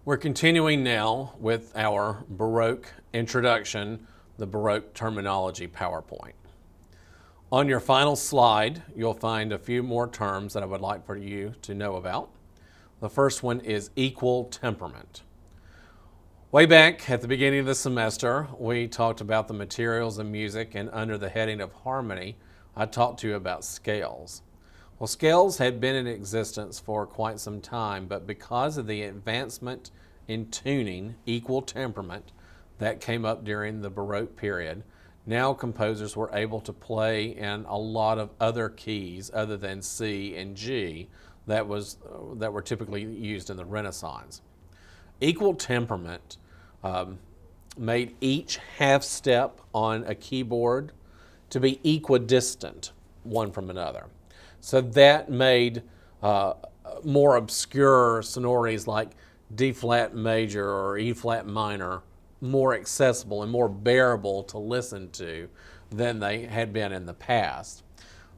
We're continuing now with our Baroque introduction, the Baroque terminology PowerPoint. On your final slide, you'll find a few more terms that I would like for you to know about. The first one is equal temperament. Way back at the beginning of the semester, we talked about the materials of music, and under the heading of harmony, I talked to you about scales. Well, scales had been in existence for quite some time, but because of the advancement in tuning, equal temperament, that came up during the Baroque period, now composers were able to play in a lot of other keys other than C and G that were typically used in the Renaissance. Equal temperament made each half step on a keyboard to be equidistant one from another. So that made more obscure sonorities like D flat major or E flat minor more accessible and more bearable to listen to than they had been in the past.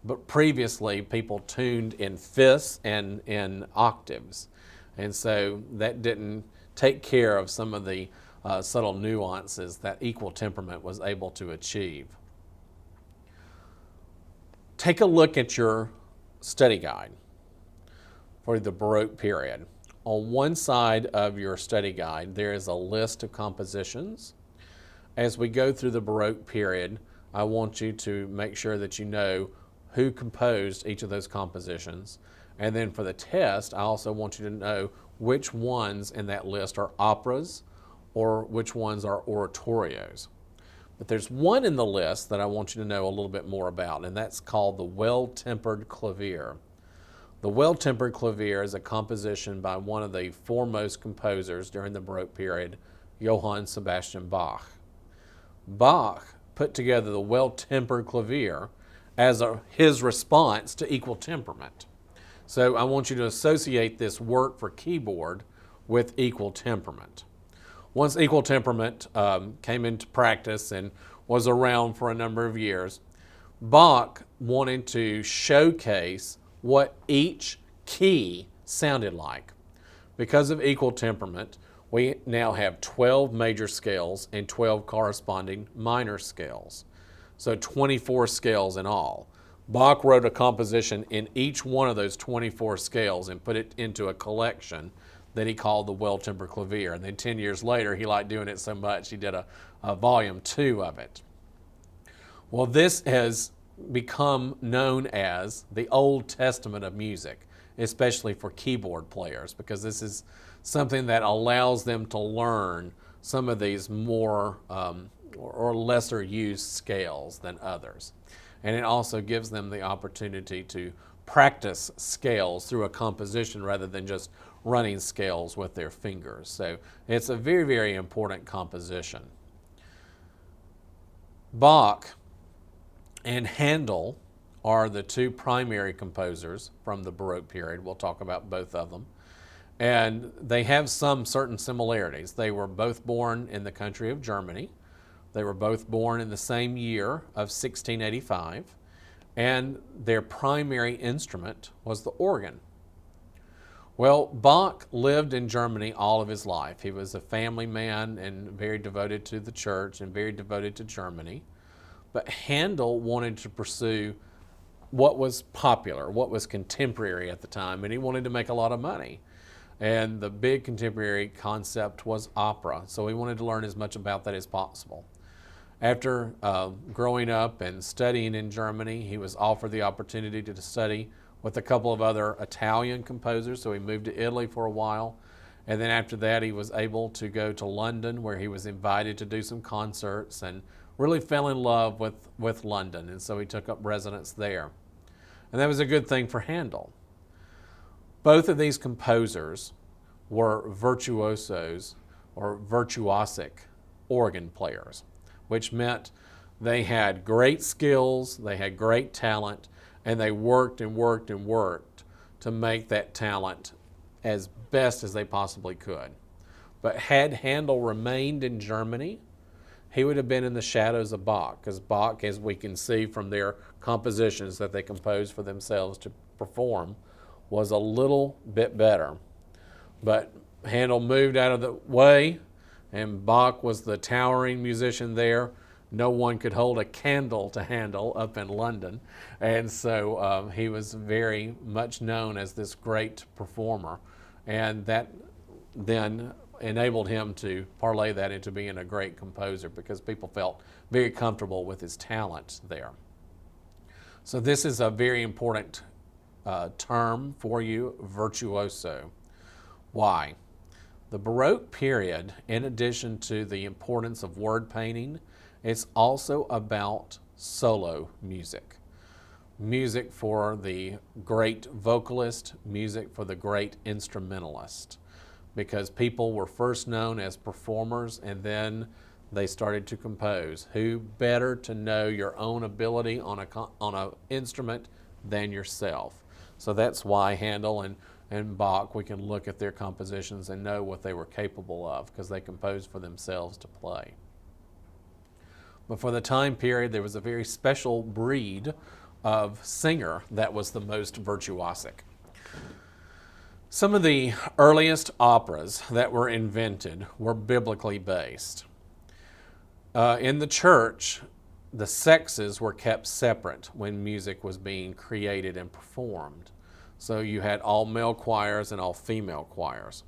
But previously, people tuned in fifths and in octaves, and so that didn't take care of some of the subtle nuances that equal temperament was able to achieve. Take a look at your study guide for the Baroque period. On one side of your study guide, there is a list of compositions. As we go through the Baroque period, I want you to make sure that you know who composed each of those compositions. And then for the test, I also want you to know which ones in that list are operas or which ones are oratorios. But there's one in the list that I want you to know a little bit more about, and that's called the Well-Tempered Clavier. The Well-Tempered Clavier is a composition by one of the foremost composers during the Baroque period, Johann Sebastian Bach. Bach put together the Well-Tempered Clavier as his response to equal temperament. So I want you to associate this work for keyboard with equal temperament. Once equal temperament came into practice and was around for a number of years, Bach wanted to showcase what each key sounded like. Because of equal temperament, we now have 12 major scales and 12 corresponding minor scales. So 24 scales in all. Bach wrote a composition in each one of those 24 scales and put it into a collection that he called the Well-Tempered Clavier. And then 10 years later, he liked doing it so much, he did a volume 2 of it. Well, this has become known as the Old Testament of music, especially for keyboard players, because this is something that allows them to learn some of these more or lesser used scales than others. And it also gives them the opportunity to practice scales through a composition rather than just running scales with their fingers. So it's a very, very important composition. Bach and Handel are the two primary composers from the Baroque period. We'll talk about both of them. And they have some certain similarities. They were both born in the country of Germany. They were both born in the same year of 1685. And their primary instrument was the organ. Well, Bach lived in Germany all of his life. He was a family man and very devoted to the church and very devoted to Germany. But Handel wanted to pursue what was popular, what was contemporary at the time, and he wanted to make a lot of money. And the big contemporary concept was opera, so he wanted to learn as much about that as possible. After growing up and studying in Germany, he was offered the opportunity to study with a couple of other Italian composers, so he moved to Italy for a while. And then after that, he was able to go to London, where he was invited to do some concerts and really fell in love with London, and so he took up residence there. And that was a good thing for Handel. Both of these composers were virtuosos or virtuosic organ players, which meant they had great skills, they had great talent, and they worked and worked and worked to make that talent as best as they possibly could. But had Handel remained in Germany, he would have been in the shadows of Bach, because Bach, as we can see from their compositions that they composed for themselves to perform, was a little bit better. But Handel moved out of the way, and Bach was the towering musician there. No one could hold a candle to Handel up in London. And so he was very much known as this great performer. And that then enabled him to parlay that into being a great composer because people felt very comfortable with his talent there. So this is a very important term for you, virtuoso. Why? The Baroque period, in addition to the importance of word painting, it's also about solo music. Music for the great vocalist, music for the great instrumentalist. Because people were first known as performers and then they started to compose. Who better to know your own ability on an instrument than yourself? So that's why Handel and Bach, we can look at their compositions and know what they were capable of because they composed for themselves to play. But for the time period, there was a very special breed of singer that was the most virtuosic. Some of the earliest operas that were invented were biblically based. In the church, the sexes were kept separate when music was being created and performed. So you had all male choirs and all female choirs.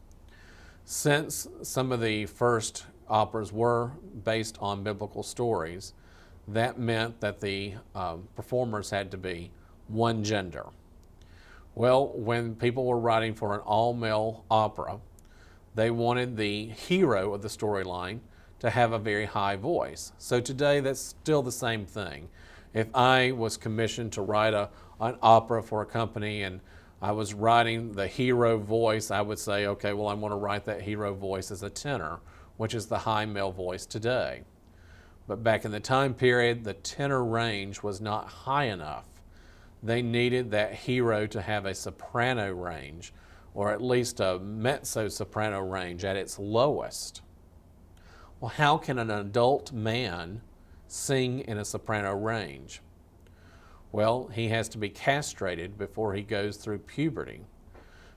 Since some of the first operas were based on biblical stories, that meant that the performers had to be one gender. Well, when people were writing for an all-male opera, they wanted the hero of the storyline to have a very high voice. So today that's still the same thing. If I was commissioned to write an opera for a company and I was writing the hero voice, I would say, okay, well, I want to write that hero voice as a tenor, which is the high male voice today. But back in the time period, the tenor range was not high enough. They needed that hero to have a soprano range, or at least a mezzo-soprano range at its lowest. Well, how can an adult man sing in a soprano range? Well, he has to be castrated before he goes through puberty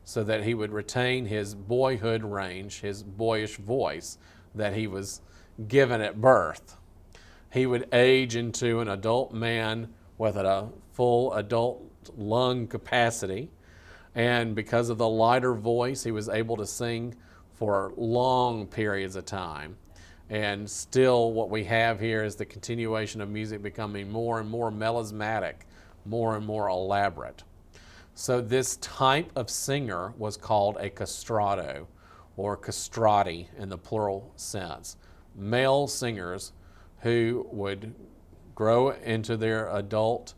so that he would retain his boyhood range, his boyish voice that he was given at birth. He would age into an adult man with a full adult lung capacity, and because of the lighter voice, he was able to sing for long periods of time. And still what we have here is the continuation of music becoming more and more melismatic, more and more elaborate. So this type of singer was called a castrato, or castrati in the plural sense. Male singers who would grow into their adult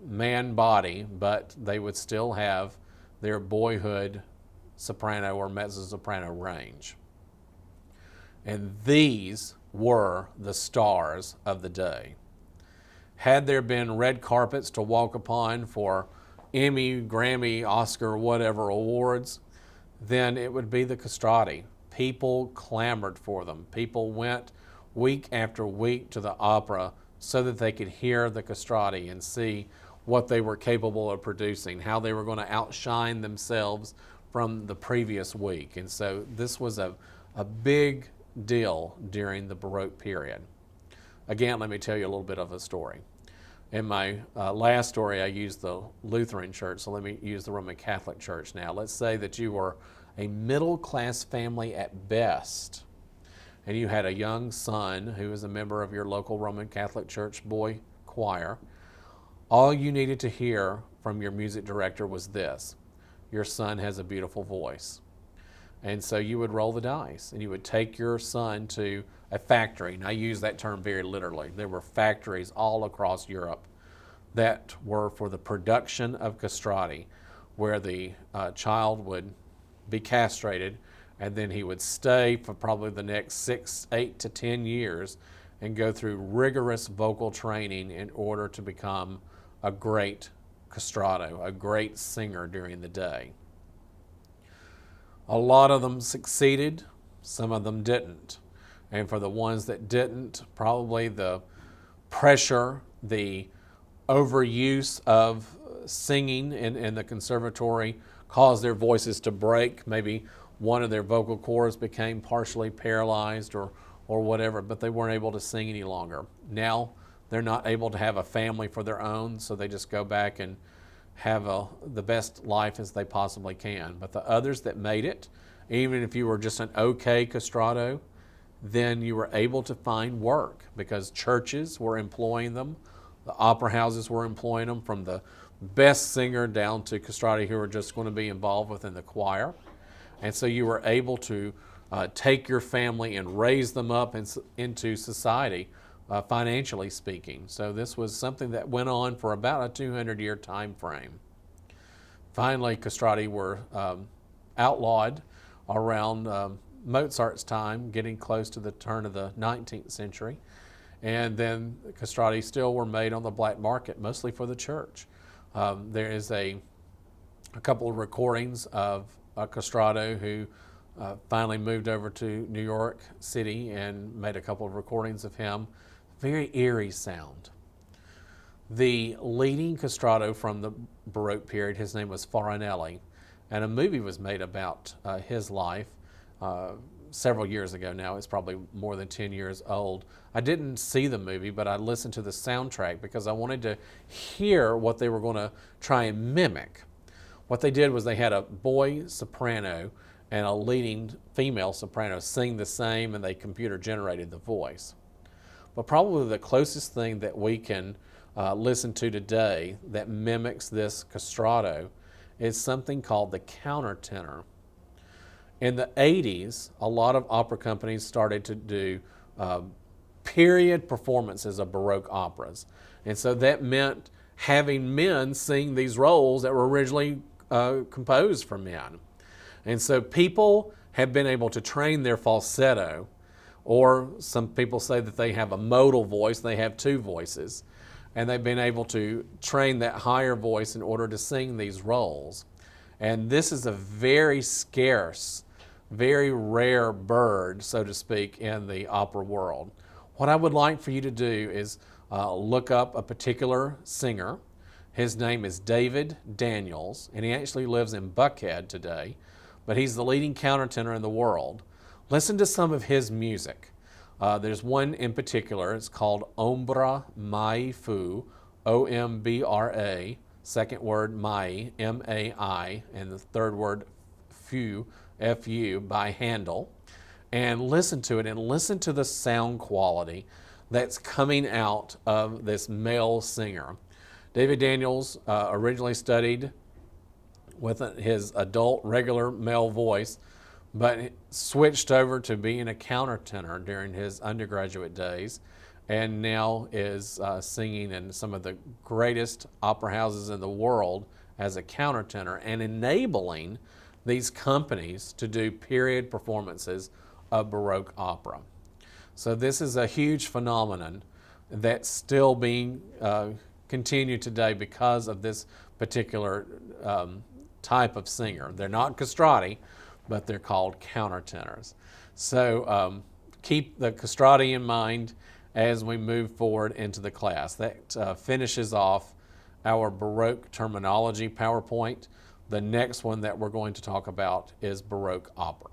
man body, but they would still have their boyhood soprano or mezzo-soprano range. And these were the stars of the day. Had there been red carpets to walk upon for Emmy, Grammy, Oscar, whatever awards, then it would be the castrati. People clamored for them. People went week after week to the opera so that they could hear the castrati and see what they were capable of producing, how they were going to outshine themselves from the previous week. And so this was a big deal during the Baroque period. Again, let me tell you a little bit of a story. In my last story, I used the Lutheran Church, so let me use the Roman Catholic Church now. Let's say that you were a middle-class family at best, and you had a young son who was a member of your local Roman Catholic Church boy choir. All you needed to hear from your music director was this: your son has a beautiful voice. And so you would roll the dice and you would take your son to a factory. And I use that term very literally. There were factories all across Europe that were for the production of castrati, where the child would be castrated and then he would stay for probably the next 6, 8 to 10 years and go through rigorous vocal training in order to become a great castrato, a great singer during the day. A lot of them succeeded, some of them didn't. And for the ones that didn't, probably the pressure, the overuse of singing in the conservatory caused their voices to break. Maybe one of their vocal cords became partially paralyzed or whatever, but they weren't able to sing any longer. Now they're not able to have a family for their own, so they just go back and have the best life as they possibly can. But the others that made it, even if you were just an okay castrato, then you were able to find work because churches were employing them, the opera houses were employing them, from the best singer down to castrati who were just going to be involved within the choir. And so you were able to take your family and raise them up into society, financially speaking. So this was something that went on for about a 200-year time frame. Finally, castrati were outlawed around Mozart's time, getting close to the turn of the 19th century. And then castrati still were made on the black market, mostly for the church. There is a couple of recordings of a castrato who finally moved over to New York City and made a couple of recordings of him. Very eerie sound. The leading castrato from the Baroque period, his name was Farinelli, and a movie was made about his life several years ago now. It's probably more than 10 years old. I didn't see the movie, but I listened to the soundtrack because I wanted to hear what they were going to try and mimic. What they did was they had a boy soprano and a leading female soprano sing the same, and they computer generated the voice. But probably the closest thing that we can listen to today that mimics this castrato is something called the countertenor. In the 80s, a lot of opera companies started to do period performances of Baroque operas. And so that meant having men sing these roles that were originally composed for men. And so people have been able to train their falsetto, or some people say that they have a modal voice, they have two voices, and they've been able to train that higher voice in order to sing these roles. And this is a very scarce, very rare bird, so to speak, in the opera world. What I would like for you to do is look up a particular singer. His name is David Daniels, and he actually lives in Buckhead today, but he's the leading countertenor in the world. Listen to some of his music. There's one in particular. It's called Ombra Mai Fu, O-M-B-R-A, second word Mai, M-A-I, and the third word Fu, F-U, by Handel. And listen to it, and listen to the sound quality that's coming out of this male singer. David Daniels originally studied with his adult regular male voice, but switched over to being a countertenor during his undergraduate days, and now is singing in some of the greatest opera houses in the world as a countertenor, and enabling these companies to do period performances of Baroque opera. So this is a huge phenomenon that's still being continued today because of this particular type of singer. They're not castrati, but they're called countertenors. So keep the castrati in mind as we move forward into the class. That finishes off our Baroque terminology PowerPoint. The next one that we're going to talk about is Baroque opera.